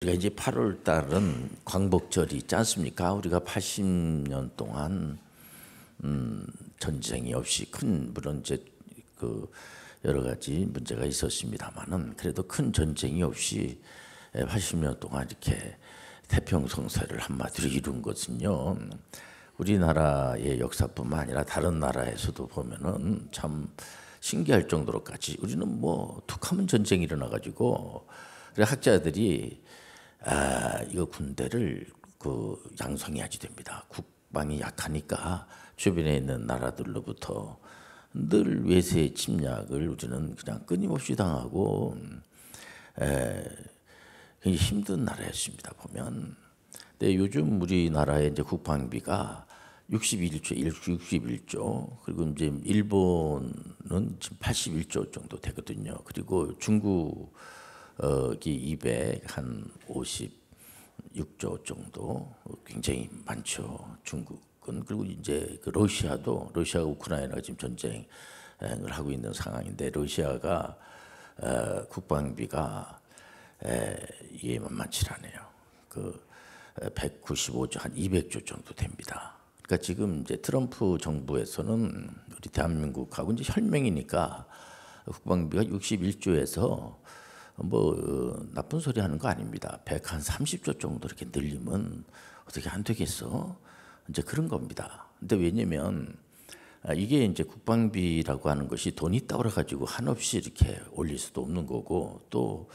우리가 이제 8월 달은 광복절이 있지 않습니까? 우리가 80년 동안 전쟁이 없이 물론 이제 그 여러 가지 문제가 있었습니다만은 그래도 큰 전쟁이 없이 80년 동안 이렇게 태평성세를 한마디로 이룬 것은요. 우리나라의 역사뿐만 아니라 다른 나라에서도 보면은 참 신기할 정도로까지 우리는 뭐 툭하면 전쟁이 일어나가지고 학자들이 이거 군대를 양성해야지 됩니다. 국방이 약하니까 주변에 있는 나라들로부터 늘 외세 침략을 우리는 그냥 끊임없이 당하고 굉장히 힘든 나라였습니다. 보면. 근데 요즘 우리나라의 이제 국방비가 61조, 그리고 이제 일본은 지금 81조 정도 되거든요. 그리고 중국 이 256조 정도 굉장히 많죠. 중국은. 그리고 이제 러시아가 우크라이나가 지금 전쟁을 하고 있는 상황인데 러시아가 국방비가 이게 만만치 않아요. 195조 한 200조 정도 됩니다. 그러니까 지금 이제 트럼프 정부에서는 우리 대한민국하고 이제 혈맹이니까 국방비가 61조에서 나쁜 소리 하는 거 아닙니다. 130조 정도 이렇게 늘리면 어떻게 안 되겠어? 이제 그런 겁니다. 근데 왜냐면 이게 이제 국방비라고 하는 것이 돈이 있다고 그래가지고 한없이 이렇게 올릴 수도 없는 거고 또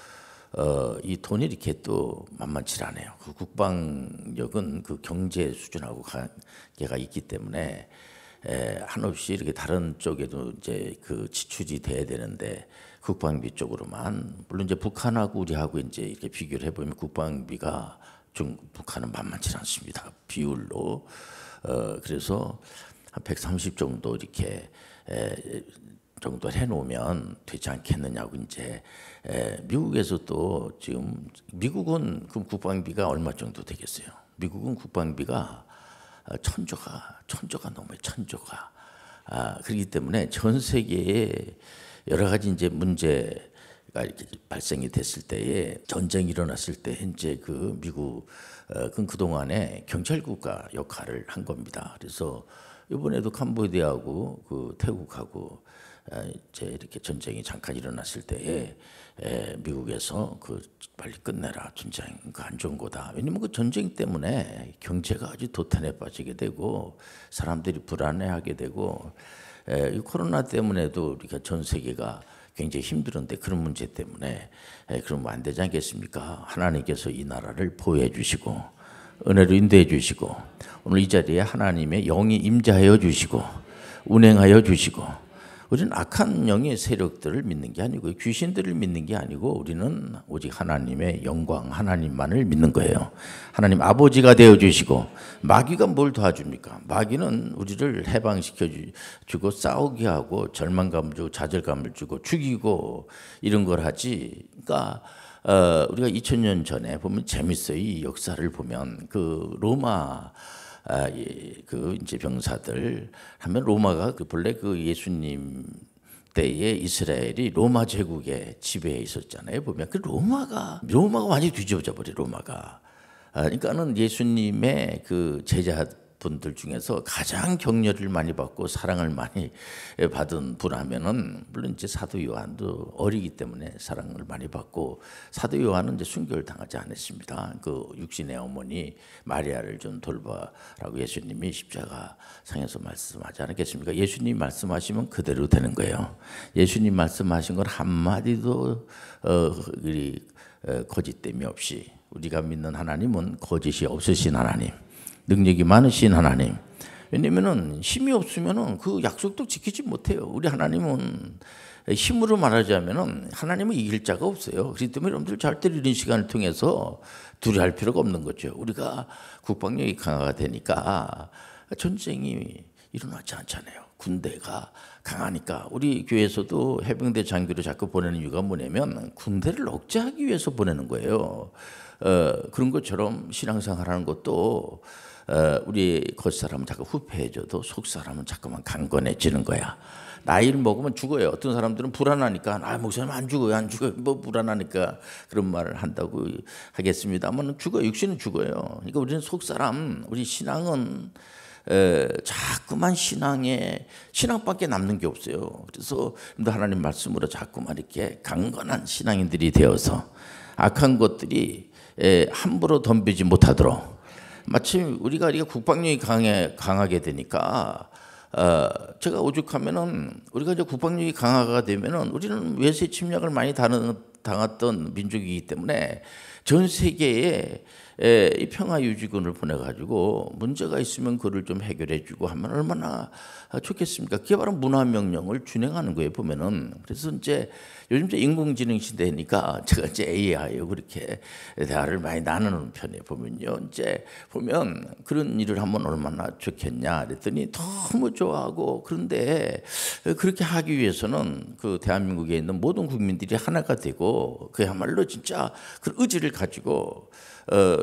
이 돈이 이렇게 또 만만치 않아요. 그 국방력은 그 경제 수준하고 관계가 있기 때문에 한없이 이렇게 다른 쪽에도 이제 그 지출이 돼야 되는데 국방비 쪽으로만 물론 이제 북한하고 우리하고 이제 이렇게 비교를 해보면 국방비가 북한은 만만치 않습니다. 비율로 그래서 한 130 정도 이렇게 정도 해놓으면 되지 않겠느냐고 이제 미국에서도 지금 미국은 그럼 국방비가 얼마 정도 되겠어요? 미국은 국방비가 천조가 넘어요. 천조가. 그렇기 때문에 전 세계에 여러 가지 이제 문제가 이렇게 발생이 됐을 때에 전쟁이 일어났을 때 이제 그 미국은 그동안에 경찰국가 역할을 한 겁니다. 그래서 이번에도 캄보디아하고 그 태국하고 이제 이렇게 전쟁이 잠깐 일어났을 때에 미국에서 빨리 끝내라, 전쟁 안 좋은 거다. 왜냐면 그 전쟁 때문에 경제가 아주 도탄에 빠지게 되고 사람들이 불안해하게 되고 이 코로나 때문에도 우리가 전 세계가 굉장히 힘들었는데 그런 문제 때문에 그러면 안 되지 않겠습니까? 하나님께서 이 나라를 보호해 주시고 은혜로 인도해 주시고 오늘 이 자리에 하나님의 영이 임재하여 주시고 운행하여 주시고 우리는 악한 영의 세력들을 믿는 게 아니고 귀신들을 믿는 게 아니고 우리는 오직 하나님의 영광 하나님만을 믿는 거예요. 하나님 아버지가 되어주시고 마귀가 뭘 도와줍니까? 마귀는 우리를 해방시켜 주고 싸우게 하고 절망감을 주고 좌절감을 주고 죽이고 이런 걸 하지. 그러니까 우리가 2000년 전에 보면 재밌어요. 이 역사를 보면 그 로마 그 이제 병사들 하면 로마가 본래 그 예수님 때에 이스라엘이 로마 제국의 지배에 있었잖아요. 보면 그 로마가 완전히 뒤집어져 버려 로마가. 그러니까는 예수님의 그 제자분들 중에서 가장 격려를 많이 받고 사랑을 많이 받은 분 하면은 물론 이제 사도 요한도 어리기 때문에 사랑을 많이 받고 사도 요한은 이제 순교를 당하지 않았습니다. 그 육신의 어머니 마리아를 좀 돌봐라고 예수님이 십자가 상에서 말씀하지 않았겠습니까? 예수님 말씀하시면 그대로 되는 거예요. 예수님 말씀하신 건 한마디도 거짓됨이 없이 우리가 믿는 하나님은 거짓이 없으신 하나님, 능력이 많으신 하나님. 왜냐면은 힘이 없으면은 그 약속도 지키지 못해요. 우리 하나님은 힘으로 말하자면은 하나님은 이길 자가 없어요. 그렇기 때문에 여러분들 절대로 이런 시간을 통해서 두려워할 필요가 없는 거죠. 우리가 국방력이 강화가 되니까 전쟁이 일어나지 않잖아요. 군대가 강하니까 우리 교회에서도 해병대 장교를 자꾸 보내는 이유가 뭐냐면 군대를 억제하기 위해서 보내는 거예요. 그런 것처럼 신앙생활하는 것도 우리 겉사람은 자꾸 후패해져도 속사람은 자꾸만 강건해지는 거야. 나이를 먹으면 죽어요. 어떤 사람들은 불안하니까 목사님 안 죽어요, 안 죽어요. 뭐 불안하니까 그런 말을 한다고 하겠습니다만 죽어요. 육신은 죽어요. 그러니까 우리는 속사람, 우리 신앙은 자꾸만 신앙밖에 남는 게 없어요. 그래서 하나님 말씀으로 자꾸만 이렇게 강건한 신앙인들이 되어서 악한 것들이 함부로 덤비지 못하도록, 마침 우리가 국방력이 강하게 되니까 제가 오죽하면은 우리가 이제 국방력이 강화가 되면은 우리는 외세 침략을 많이 당했던 민족이기 때문에 전 세계에 이 평화 유지군을 보내가지고 문제가 있으면 그를 좀 해결해주고 하면 얼마나 좋겠습니까? 그게 바로 문화명령을 준행하는 거예요, 보면은. 그래서 이제 요즘 이제 인공지능 시대니까 제가 이제 AI하고 그렇게 대화를 많이 나누는 편이에요. 보면요, 이제 보면 그런 일을 하면 얼마나 좋겠냐 그랬더니 너무 좋아하고, 그런데 그렇게 하기 위해서는 그 대한민국에 있는 모든 국민들이 하나가 되고 그야말로 진짜 그 의지를 가지고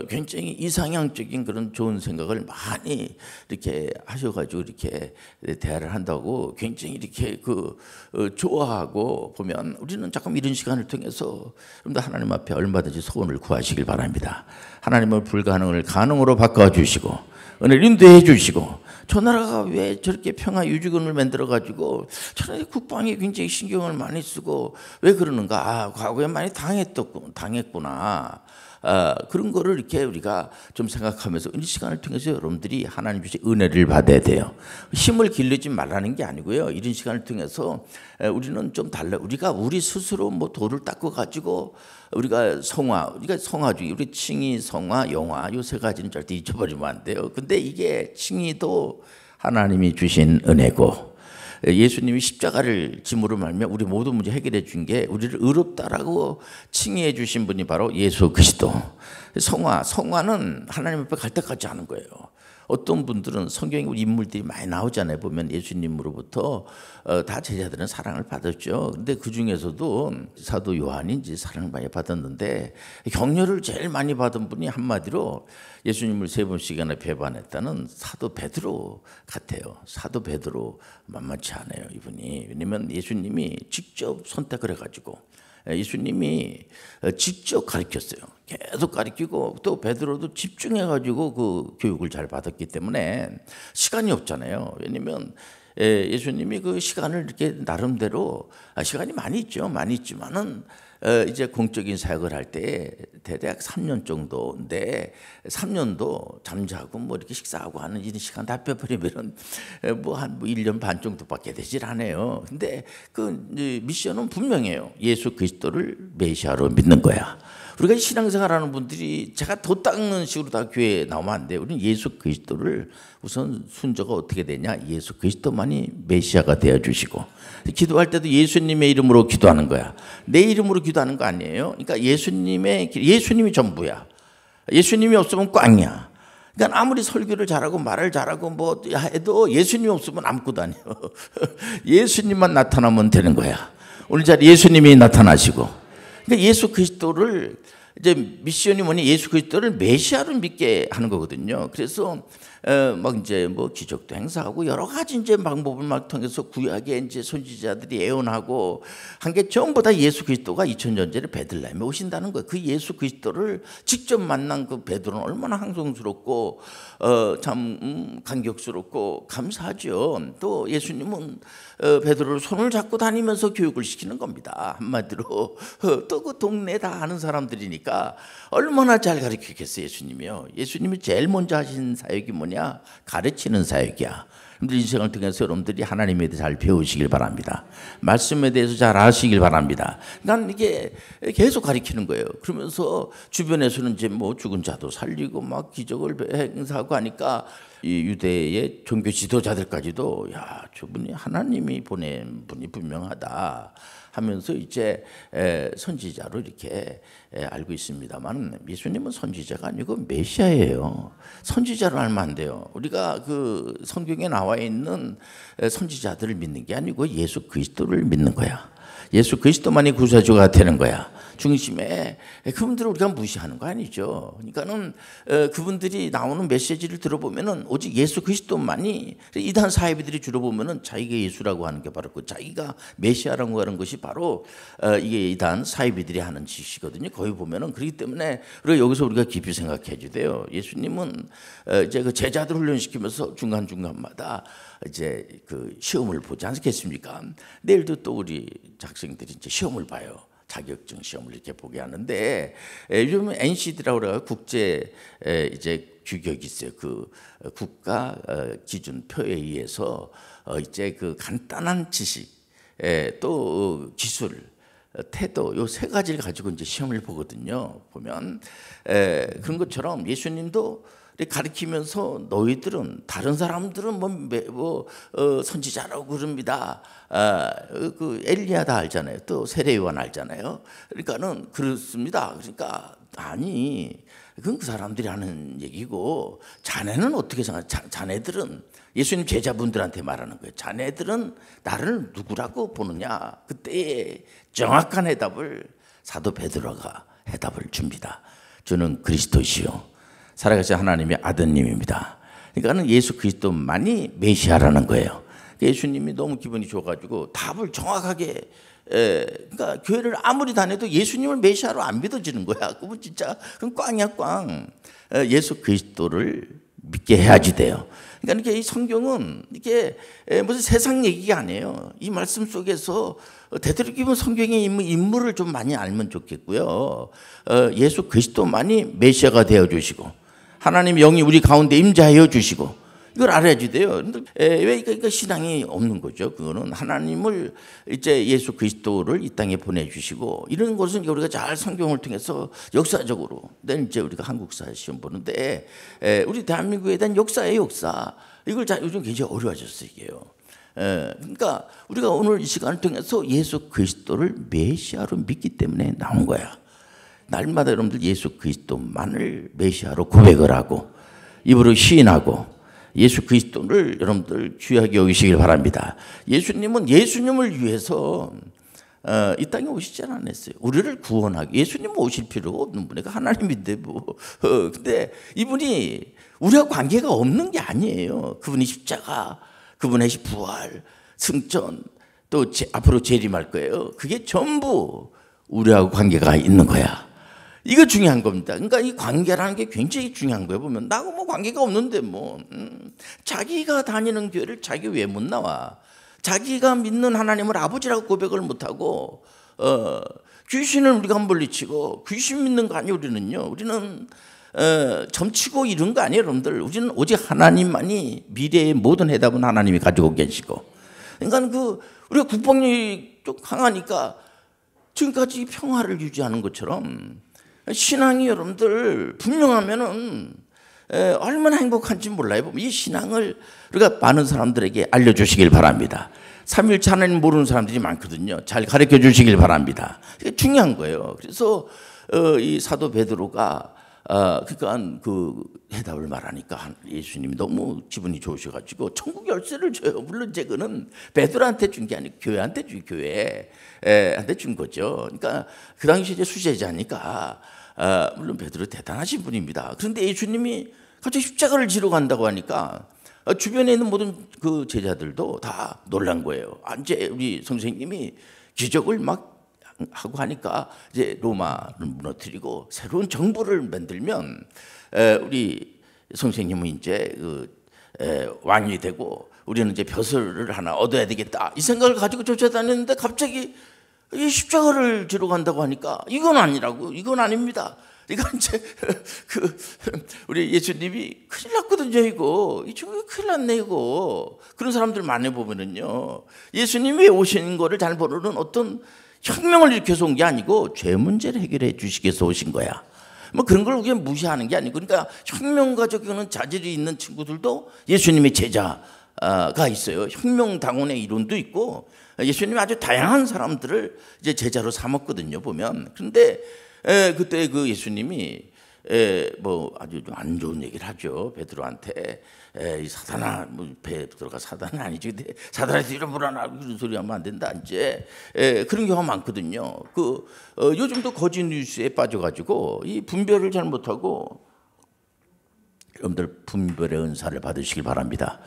굉장히 이상향적인 그런 좋은 생각을 많이 이렇게 하셔가지고 이렇게 대화를 한다고 굉장히 이렇게 좋아하고, 보면 우리는 잠깐 이런 시간을 통해서 여러분들 하나님 앞에 얼마든지 소원을 구하시길 바랍니다. 하나님은 불가능을 가능으로 바꿔주시고 은혜를 인도해 주시고, 저 나라가 왜 저렇게 평화 유지군을 만들어 가지고 저런 국방에 굉장히 신경을 많이 쓰고 왜 그러는가? 과거에 많이 당했구나. 그런 거를 이렇게 우리가 좀 생각하면서 이 시간을 통해서 여러분들이 하나님 주신 은혜를 받아야 돼요. 힘을 길르지 말라는 게 아니고요. 이런 시간을 통해서 우리는 좀 달라. 우리 스스로 뭐 돌을 닦고 가지고 우리가 성화주의, 우리 칭의, 성화, 영화 요 세 가지는 절대 잊어버리면 안 돼요. 근데 이게 칭의도 하나님이 주신 은혜고, 예수님이 십자가를 짐으로 말며 우리 모든 문제 해결해 준 게 우리를 의롭다라고 칭의해 주신 분이 바로 예수 그리스도. 성화는 하나님 앞에 갈 때까지 하는 거예요. 어떤 분들은 성경에 인물들이 많이 나오잖아요. 보면 예수님으로부터 다 제자들은 사랑을 받았죠. 근데 그 중에서도 사도 요한이 이제 사랑을 많이 받았는데 격려를 제일 많이 받은 분이 한마디로 예수님을 3번씩이나 배반했다는 사도 베드로 같아요. 사도 베드로 만만치 않아요, 이분이. 왜냐면 예수님이 직접 선택을 해가지고 예수님이 직접 가르쳤어요. 계속 가르치고 또 베드로도 집중해가지고 그 교육을 잘 받았기 때문에 시간이 없잖아요. 왜냐면 예수님이 그 시간을 이렇게 나름대로 시간이 많이 있죠. 많이 있지만은 이제 공적인 사역을 할 때 대략 3년 정도인데 3년도 잠자고 뭐 이렇게 식사하고 하는 이런 시간 다 빼버리면은 뭐 한 1년 반 정도밖에 되질 않아요. 근데 그 미션은 분명해요. 예수 그리스도를 메시아로 믿는 거야. 우리가 신앙생활하는 분들이 제가 도 닦는 식으로 다 교회에 나오면 안 돼요. 우리는 예수 그리스도를 우선 순서가 어떻게 되냐? 예수 그리스도만이 메시아가 되어주시고, 기도할 때도 예수님의 이름으로 기도하는 거야. 내 이름으로 기도하는 거 아니에요. 그러니까 예수님이 전부야. 예수님이 없으면 꽝이야. 그러니까 아무리 설교를 잘하고 말을 잘하고 뭐 해도 예수님이 없으면 아무것도 아니에요. 예수님만 나타나면 되는 거야. 오늘 잘 예수님이 나타나시고, 그러니까 예수 그리스도를 이제 미션이 뭐니? 예수 그리스도를 메시아로 믿게 하는 거거든요. 그래서 막 이제 뭐 기적도 행사하고 여러 가지 이제 방법을 막 통해서 구약에 이제 선지자들이 예언하고 한 게 전부 다 예수 그리스도가 2000년 전에 베들레헴에 오신다는 거예요. 그 예수 그리스도를 직접 만난 그 베드로는 얼마나 항송스럽고 참 감격스럽고 감사하죠. 또 예수님은 베드로를 손을 잡고 다니면서 교육을 시키는 겁니다. 한마디로 또 그 동네 다 아는 사람들이니까 얼마나 잘 가르치겠어요, 예수님이요. 예수님이 제일 먼저 하신 사역이 뭐냐? 가르치는 사역이야. 인생을 통해서 여러분들이 하나님에 대해서 잘 배우시길 바랍니다. 말씀에 대해서 잘 아시길 바랍니다. 난 이게 계속 가르치는 거예요. 그러면서 주변에서는 이제 뭐 죽은 자도 살리고 막 기적을 행사하고 하니까 이 유대의 종교 지도자들까지도 야, 저분이 하나님이 보낸 분이 분명하다 하면서 이제 선지자로 이렇게 알고 있습니다만, 예수님은 선지자가 아니고 메시아예요. 선지자로 알면 안 돼요. 우리가 그 성경에 나와 있는 선지자들을 믿는 게 아니고 예수 그리스도를 믿는 거야. 예수 그리스도만이 구세주가 되는 거야. 중심에 그분들을 우리가 무시하는 거 아니죠. 그러니까는 그분들이 나오는 메시지를 들어보면은 오직 예수 그리스도만이, 이단 사이비들이 주로 보면은 자기가 예수라고 하는 게 바로 그 자기가 메시아라고 하는 것이 바로 이게 이단 사이비들이 하는 짓이거든요. 거기 보면은. 그렇기 때문에 우리가 여기서 우리가 깊이 생각해 줘야 돼요. 예수님은 이제 그 제자들 훈련시키면서 중간중간마다 이제 그 시험을 보지 않겠습니까? 내일도 또 우리 학생들이 이제 시험을 봐요. 자격증 시험을 이렇게 보게 하는데, 요즘 NCD라고 그래요. 국제 이제 규격이 있어요. 그 국가 기준표에 의해서 이제 그 간단한 지식, 또 기술, 태도, 요 세 가지를 가지고 이제 시험을 보거든요. 보면 그런 것처럼 예수님도 가르치면서 너희들은, 다른 사람들은 선지자라고 그럽니다. 그 엘리야 다 알잖아요. 또 세례요한 알잖아요. 그러니까는 그렇습니다. 그러니까 아니, 그건 그 사람들이 하는 얘기고, 자네는 어떻게 생각해? 자네들은, 예수님 제자분들한테 말하는 거예요. 자네들은 나를 누구라고 보느냐? 그때 정확한 해답을 사도 베드로가 해답을 줍니다. 저는 그리스도시요 살아계신 하나님의 아드님입니다. 그러니까는 예수 그리스도만이 메시아라는 거예요. 예수님이 너무 기분이 좋아가지고 답을 정확하게, 그러니까 교회를 아무리 다녀도 예수님을 메시아로 안 믿어지는 거야. 그건 진짜 그건 꽝이야, 꽝. 예수 그리스도를 믿게 해야지 돼요. 그러니까 이 성경은 이게 무슨 세상 얘기가 아니에요. 이 말씀 속에서 되도록이면 성경의 인물을 좀 많이 알면 좋겠고요. 예수 그리스도만이 메시아가 되어 주시고, 하나님 영이 우리 가운데 임재하여 주시고, 이걸 알아야지 돼요. 왜 그러니까 신앙이 없는 거죠. 그거는 하나님을 이제 예수 그리스도를 이 땅에 보내주시고, 이런 것은 우리가 잘 성경을 통해서 역사적으로, 내일 이제 우리가 한국사 시험 보는데 우리 대한민국에 대한 역사의 역사, 이걸 요즘 굉장히 어려워졌어요, 이게요. 그러니까 우리가 오늘 이 시간을 통해서 예수 그리스도를 메시아로 믿기 때문에 나온 거야. 날마다 여러분들 예수 그리스도만을 메시아로 고백을 하고 입으로 시인하고 예수 그리스도를 여러분들 귀하게 여기시길 바랍니다. 예수님은 예수님을 위해서 이 땅에 오시지 않았어요. 우리를 구원하기. 예수님은 오실 필요가 없는 분이니까 하나님인데 뭐. 근데 이분이 우리와 관계가 없는 게 아니에요. 그분이 십자가, 그분의 부활, 승천, 또 앞으로 재림할 거예요. 그게 전부 우리하고 관계가 있는 거야. 이거 중요한 겁니다. 그러니까 이 관계라는 게 굉장히 중요한 거예요. 보면 나하고 뭐 관계가 없는데 자기가 다니는 교회를 자기 왜 못 나와? 자기가 믿는 하나님을 아버지라고 고백을 못하고 귀신을 우리가 물리치고, 귀신 믿는 거 아니에요. 우리는 점치고 이런 거 아니에요. 여러분들, 우리는 오직 하나님만이, 미래의 모든 해답은 하나님이 가지고 계시고, 그러니까 우리가 국방력이 좀 강하니까 지금까지 평화를 유지하는 것처럼 신앙이 여러분들 분명하면은 얼마나 행복한지 몰라요. 이 신앙을 우리가 많은 사람들에게 알려주시길 바랍니다. 삼일체 하나님 모르는 사람들이 많거든요. 잘 가르쳐 주시길 바랍니다. 이게 중요한 거예요. 그래서 이 사도 베드로가 그러니까 그 해답을 말하니까 예수님이 너무 기분이 좋으셔가지고 천국 열쇠를 줘요. 물론 그는 베드로한테 준 게 아니고 교회한테 교회한테 준 거죠. 그러니까 그 당시 이제 수제자니까 물론 베드로 대단하신 분입니다. 그런데 예수님이 갑자기 십자가를 지러 간다고 하니까 주변에 있는 모든 그 제자들도 다 놀란 거예요. 이제 우리 선생님이 기적을 막 하고 하니까 이제 로마를 무너뜨리고 새로운 정부를 만들면 우리 선생님은 이제 왕이 되고 우리는 이제 벼슬을 하나 얻어야 되겠다, 이 생각을 가지고 쫓아다녔는데 갑자기 이 십자가를 지러 간다고 하니까 이건 아니라고, 이건 아닙니다. 이건 이제 우리 예수님이 큰일 났거든요. 이 친구 큰일 났네 이거. 그런 사람들 많이 보면은요, 예수님이 오신 거를 잘 모르는 어떤 혁명을 일으켜서 온 게 아니고 죄 문제를 해결해 주시기 위해서 오신 거야. 뭐 그런 걸 우리가 무시하는 게 아니고, 그러니까 혁명가적인 자질이 있는 친구들도 예수님의 제자가 있어요. 혁명당원의 이론도 있고, 예수님이 아주 다양한 사람들을 이제 제자로 삼았거든요, 보면. 그런데 그때 그 예수님이 뭐 아주 좀 안 좋은 얘기를 하죠. 베드로한테 이 사단아, 뭐 베드로가 사단은 아니지, 근데 사단한테 이런 불안하 그런 소리 하면 안 된다 이제. 그런 경우가 많거든요. 요즘도 거짓 뉴스에 빠져가지고 이 분별을 잘 못하고, 여러분들 분별의 은사를 받으시길 바랍니다.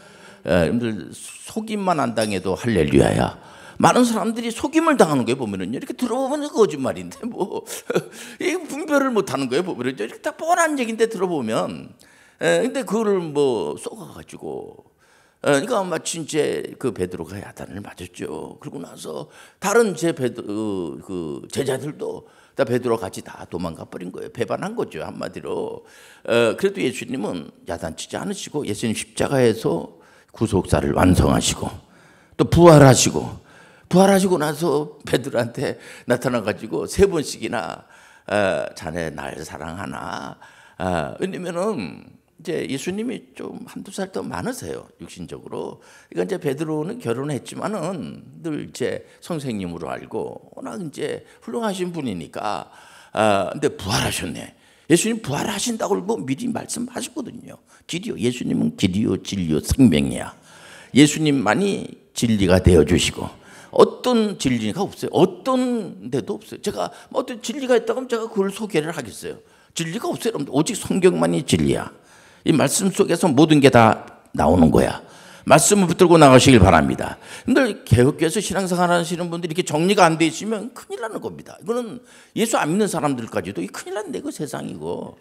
여러분들 속임만 안 당해도 할렐루야야. 많은 사람들이 속임을 당하는 거예요. 보면은요, 이렇게 들어보면 거짓말인데 뭐 이 분별을 못하는 거예요. 보면은요, 이렇게 딱 뻔한 얘기인데 들어보면, 근데 그거를 뭐 쏘아가지고, 그러니까 마치 이제 그 베드로가 야단을 맞았죠. 그러고 나서 다른 그 제자들도 다 베드로 같이 다 도망가 버린 거예요. 배반한 거죠, 한마디로. 그래도 예수님은 야단치지 않으시고, 예수님 십자가에서 구속사를 완성하시고 또 부활하시고 나서 베드로한테 나타나가지고 3번씩이나 자네 날 사랑하나. 왜냐면은 이제 예수님이 좀 한두 살 더 많으세요, 육신적으로. 그러니까 이제 베드로는 결혼했지만은 늘 이제 선생님으로 알고 워낙 이제 훌륭하신 분이니까. 근데 부활하셨네. 예수님 부활하신다고 뭐 미리 말씀하셨거든요. 길이요. 예수님은 길이요, 진리요, 생명이야. 예수님만이 진리가 되어 주시고, 어떤 진리가 없어요. 어떤 데도 없어요. 제가 뭐 어떤 진리가 있다고 하면 제가 그걸 소개를 하겠어요. 진리가 없어요, 여러분들. 오직 성경만이 진리야. 이 말씀 속에서 모든 게 다 나오는 거야. 말씀을 붙들고 나가시길 바랍니다. 근데 개혁교회에서 신앙생활 하시는 분들이 이렇게 정리가 안 돼 있으면 큰일 나는 겁니다. 이거는 예수 안 믿는 사람들까지도 큰일 났네, 그 세상이고.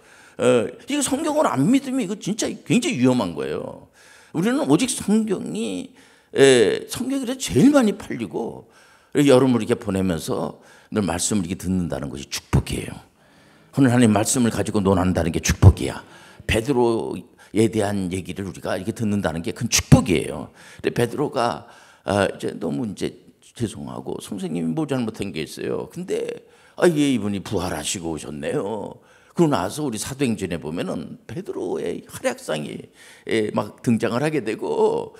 이거 성경을 안 믿으면 이거 진짜 굉장히 위험한 거예요. 우리는 오직 성경이 그래서 제일 많이 팔리고, 여름을 이렇게 보내면서 늘 말씀을 이렇게 듣는다는 것이 축복이에요. 오늘 하나님 말씀을 가지고 논한다는 게 축복이야. 베드로에 대한 얘기를 우리가 이렇게 듣는다는 게 큰 축복이에요. 근데 베드로가 이제 너무 이제 죄송하고 선생님이 뭐 잘못한 게 있어요. 근데 이분이 부활하시고 오셨네요. 그러고 나서 우리 사도행전에 보면은 베드로의 활약상이 막 등장을 하게 되고,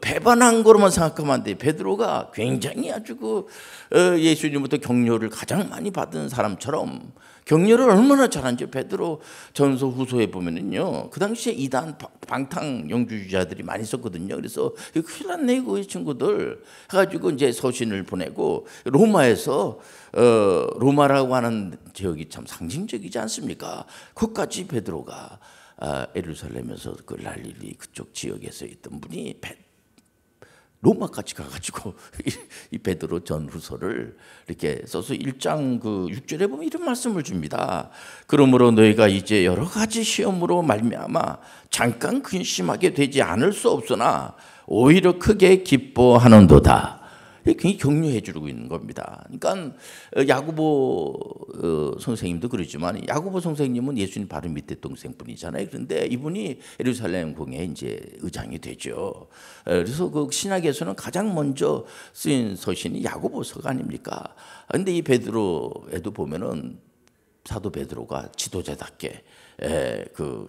배반한 거로만 생각하면 안 돼. 베드로가 굉장히 아주 예수님부터 격려를 가장 많이 받은 사람처럼 격려를 얼마나 잘한지 베드로 전서 후서에 보면은요, 그 당시에 이단 방탕 영주주의자들이 많이 있었거든요. 그래서 큰일 났네 이거, 이 친구들 해가지고 이제 서신을 보내고, 로마에서 로마라고 하는 지역이 참 상징적이지 않습니까? 거기까지 베드로가 예루살렘에서 그 갈릴리 그쪽 지역에서 있던 분이 로마까지 가가지고 이 베드로 전후서를 이렇게 써서 1장 6절에 보면 이런 말씀을 줍니다. 그러므로 너희가 이제 여러 가지 시험으로 말미암아 잠깐 근심하게 되지 않을 수 없으나 오히려 크게 기뻐하는도다. 굉장히 격려해 주고 있는 겁니다. 그러니까 야고보 선생님도 그러지만, 야고보 선생님은 예수님 바로 밑에 동생분이잖아요. 그런데 이분이 예루살렘 공회 이제 의장이 되죠. 그래서 그 신학에서는 가장 먼저 쓰인 서신이 야고보서가 아닙니까? 그런데 이 베드로에도 보면은 사도 베드로가 지도자답게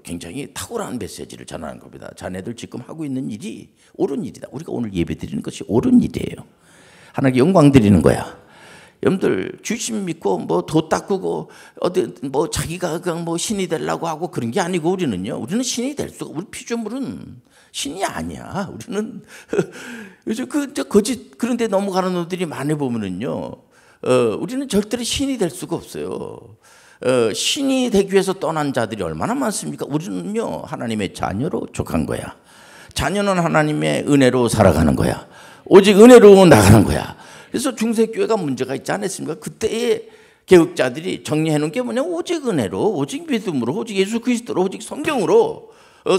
굉장히 탁월한 메시지를 전하는 겁니다. 자네들 지금 하고 있는 일이 옳은 일이다. 우리가 오늘 예배 드리는 것이 옳은 일이에요. 하나님께 영광 드리는 거야. 여러분들 주신 믿고 뭐 도 닦고 어디 뭐 자기가 그냥 뭐 신이 되려고 하고 그런 게 아니고, 우리는 신이 될 수가, 우리 피조물은 신이 아니야. 우리는 요즘 거짓 그런데 넘어가는 놈들이 많이 보면은요, 우리는 절대로 신이 될 수가 없어요. 신이 되기 위해서 떠난 자들이 얼마나 많습니까? 우리는요, 하나님의 자녀로 족한 거야. 자녀는 하나님의 은혜로 살아가는 거야. 오직 은혜로 나가는 거야. 그래서 중세교회가 문제가 있지 않았습니까? 그때의 개혁자들이 정리해 놓은 게 뭐냐? 오직 은혜로, 오직 믿음으로, 오직 예수 그리스도로, 오직 성경으로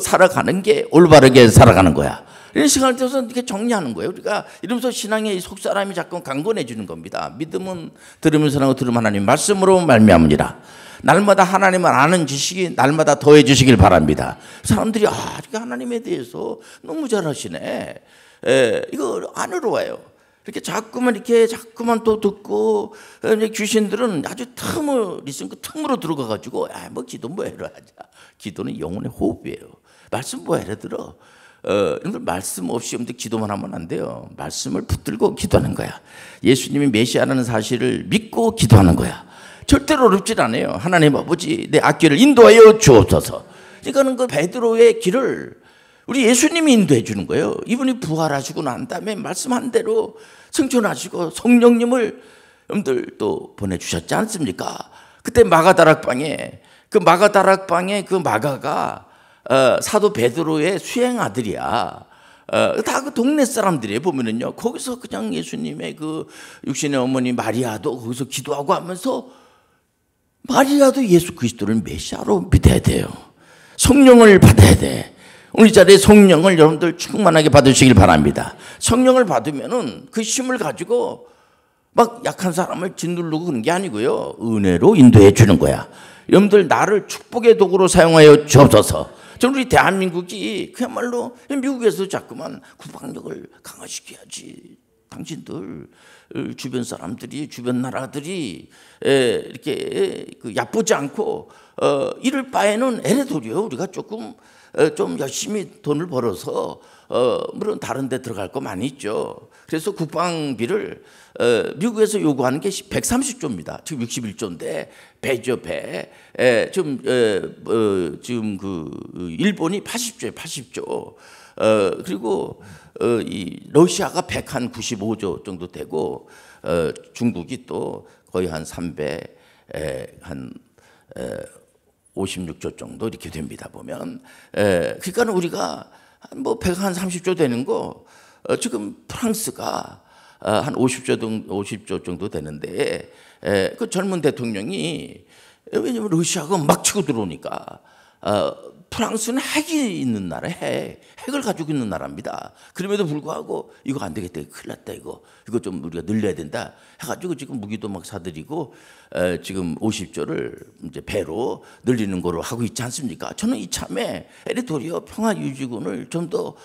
살아가는 게 올바르게 살아가는 거야. 이런 시간을 들어서 이렇게 정리하는 거예요. 우리가 이러면서 신앙의 속사람이 자꾸 강건해 주는 겁니다. 믿음은 들으면서 하고 들으면 하나님 말씀으로 말미암으니라. 날마다 하나님을 아는 지식이 날마다 더해 주시길 바랍니다. 사람들이 이렇게 하나님에 대해서 너무 잘하시네. 이거 안 어려워요. 이렇게 자꾸만 또 듣고, 귀신들은 아주 틈을 있으면 그 틈으로 들어가가지고, 뭐 기도 뭐 해라 하자. 기도는 영혼의 호흡이에요. 말씀 뭐 해라 들어. 여러분들 말씀 없이 기도만 하면 안 돼요. 말씀을 붙들고 기도하는 거야. 예수님이 메시아라는 사실을 믿고 기도하는 거야. 절대로 어렵질 않아요. 하나님 아버지 내 앞길을 인도하여 주옵소서. 그러니까는 그 베드로의 길을 우리 예수님이 인도해 주는 거예요. 이분이 부활하시고 난 다음에 말씀한 대로 승천하시고 성령님을 여러분들 또 보내주셨지 않습니까? 그때 마가다락방에 그 마가가 사도 베드로의 수행 아들이야. 다 그 동네 사람들이 보면은요, 거기서 그냥 예수님의 그 육신의 어머니 마리아도 거기서 기도하고 하면서 마리아도 예수 그리스도를 메시아로 믿어야 돼요. 성령을 받아야 돼. 오늘 이 자리에 성령을 여러분들 충만하게 받으시길 바랍니다. 성령을 받으면은 그 힘을 가지고 막 약한 사람을 짓누르고 그런 게 아니고요, 은혜로 인도해 주는 거야. 여러분들 나를 축복의 도구로 사용하여 주옵소서. 저는 우리 대한민국이 그야말로 미국에서 자꾸만 국방력을 강화시켜야지. 당신들 주변 사람들이 주변 나라들이 이렇게 얕보지 않고 이럴 바에는 에레도리요. 우리가 조금 좀 열심히 돈을 벌어서 물론 다른 데 들어갈 거 많이 있죠. 그래서 국방비를 미국에서 요구하는 게 130조입니다. 지금 61조인데 배죠, 배. 지금 그 일본이 80조에 80조. 그리고 이 러시아가 195조 정도 되고 중국이 또 거의 한 56조 정도 이렇게 됩니다. 보면 그러니까 우리가 뭐 130조 되는 거 지금 프랑스가 한 50조 정도 되는데 그 젊은 대통령이 왜냐면 러시아가 막 치고 들어오니까 프랑스는 핵이 있는 나라, 핵을 가지고 있는 나라입니다. 그럼에도 불구하고 이거 안 되겠다, 큰일 났다, 이거 좀 우리가 늘려야 된다 해가지고 지금 무기도 막 사들이고 지금 50조를 이제 배로 늘리는 거로 하고 있지 않습니까? 저는 이참에 에리토리아 평화유지군을 좀 더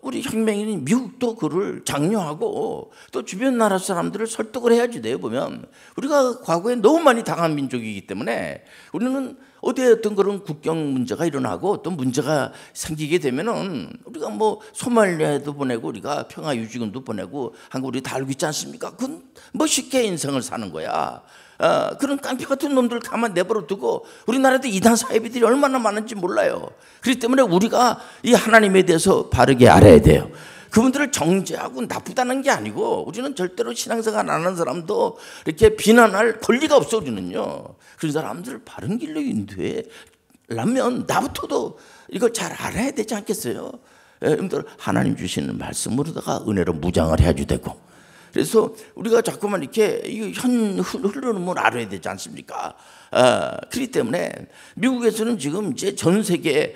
우리 혁명인인 미국도 그를 장려하고 또 주변 나라 사람들을 설득을 해야지 돼요. 보면 우리가 과거에 너무 많이 당한 민족이기 때문에 우리는 어디에 어떤 그런 국경 문제가 일어나고 어떤 문제가 생기게 되면은 우리가 뭐 소말리아에도 보내고 우리가 평화유지군도 보내고 한 거 우리 다 알고 있지 않습니까? 그건 뭐 쉽게 인생을 사는 거야. 그런 깡패 같은 놈들 가만 내버려 두고 우리나라도 이단 사이비들이 얼마나 많은지 몰라요. 그렇기 때문에 우리가 이 하나님에 대해서 바르게 알아야 돼요. 그분들을 정죄하고 나쁘다는 게 아니고 우리는 절대로 신앙생활 안 하는 사람도 이렇게 비난할 권리가 없어. 우리는요, 그런 사람들을 바른 길로 인도하려면 나부터도 이걸 잘 알아야 되지 않겠어요? 여러분들 하나님 주시는 말씀으로다가 은혜로 무장을 해야지 되고, 그래서 우리가 자꾸만 이렇게 흐르는 물 알아야 되지 않습니까? 그렇기 때문에 미국에서는 지금 이제 전 세계,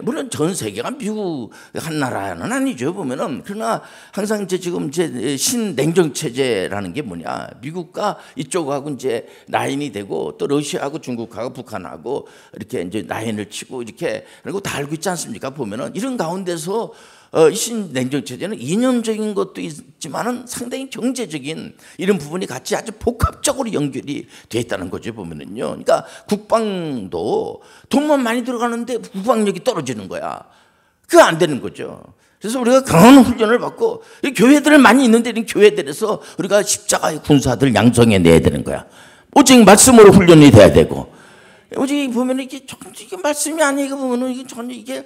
물론 전 세계가 미국 한 나라는 아니죠, 보면은. 그러나 항상 이제 지금 이제 신냉정 체제라는 게 뭐냐, 미국과 이쪽하고 이제 라인이 되고 또 러시아하고 중국하고 북한하고 이렇게 이제 라인을 치고 이렇게 그리고 다 알고 있지 않습니까? 보면은 이런 가운데서 이 신냉정체제는 이념적인 것도 있지만은 상당히 경제적인 이런 부분이 같이 아주 복합적으로 연결이 돼 있다는 거죠, 보면은요. 그러니까 국방도 돈만 많이 들어가는데 국방력이 떨어지는 거야. 그거 안 되는 거죠. 그래서 우리가 강한 훈련을 받고 교회들 많이 있는데 이런 교회들에서 우리가 십자가의 군사들 양성해 내야 되는 거야. 오직 말씀으로 훈련이 돼야 되고. 오직 보면 이게 말씀이 아니고 보면은 이게 전혀 이게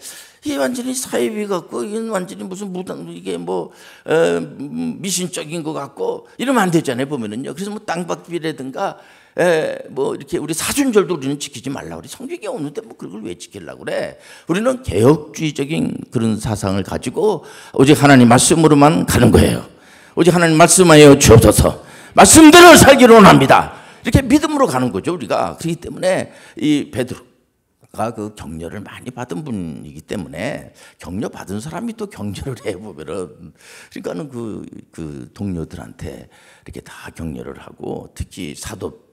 완전히 사이비 같고 이건 완전히 무슨 무당 이게 뭐 미신적인 것 같고 이러면 안 되잖아요, 보면은요. 그래서 뭐 땅박비라든가 뭐 이렇게 우리 사순절도 우리는 지키지 말라고 그래. 성경에 없는데 뭐 그걸 왜 지키려고 그래? 우리는 개혁주의적인 그런 사상을 가지고 오직 하나님 말씀으로만 가는 거예요. 오직 하나님 말씀하여 주옵소서. 말씀대로 살기를 원합니다. 이렇게 믿음으로 가는 거죠, 우리가. 그렇기 때문에 이 베드로가 그 격려를 많이 받은 분이기 때문에 격려 받은 사람이 또 격려를 해 보면은, 그러니까는 그 동료들한테 이렇게 다 격려를 하고, 특히 사도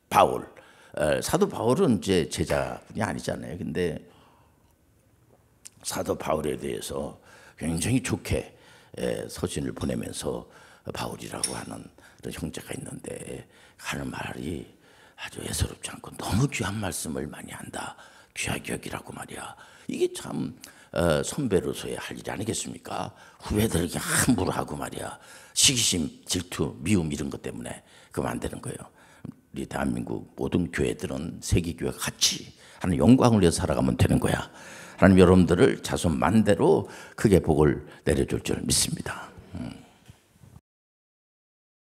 바울은 이제 제자분이 아니잖아요. 근데 사도 바울에 대해서 굉장히 좋게 서신을 보내면서 바울이라고 하는 형제가 있는데 하는 말이 아주 예사롭지 않고 너무 귀한 말씀을 많이 한다. 귀하게 여기라고 말이야. 이게 참 선배로서의 할 일이 아니겠습니까? 후배들에게 함부로 하고 말이야. 시기심, 질투, 미움 이런 것 때문에 그러면 안 되는 거예요. 우리 대한민국 모든 교회들은 세계교회가 같이 하는 영광을 위해서 살아가면 되는 거야. 하나님 여러분들을 자손 만대로 크게 복을 내려줄 줄 믿습니다.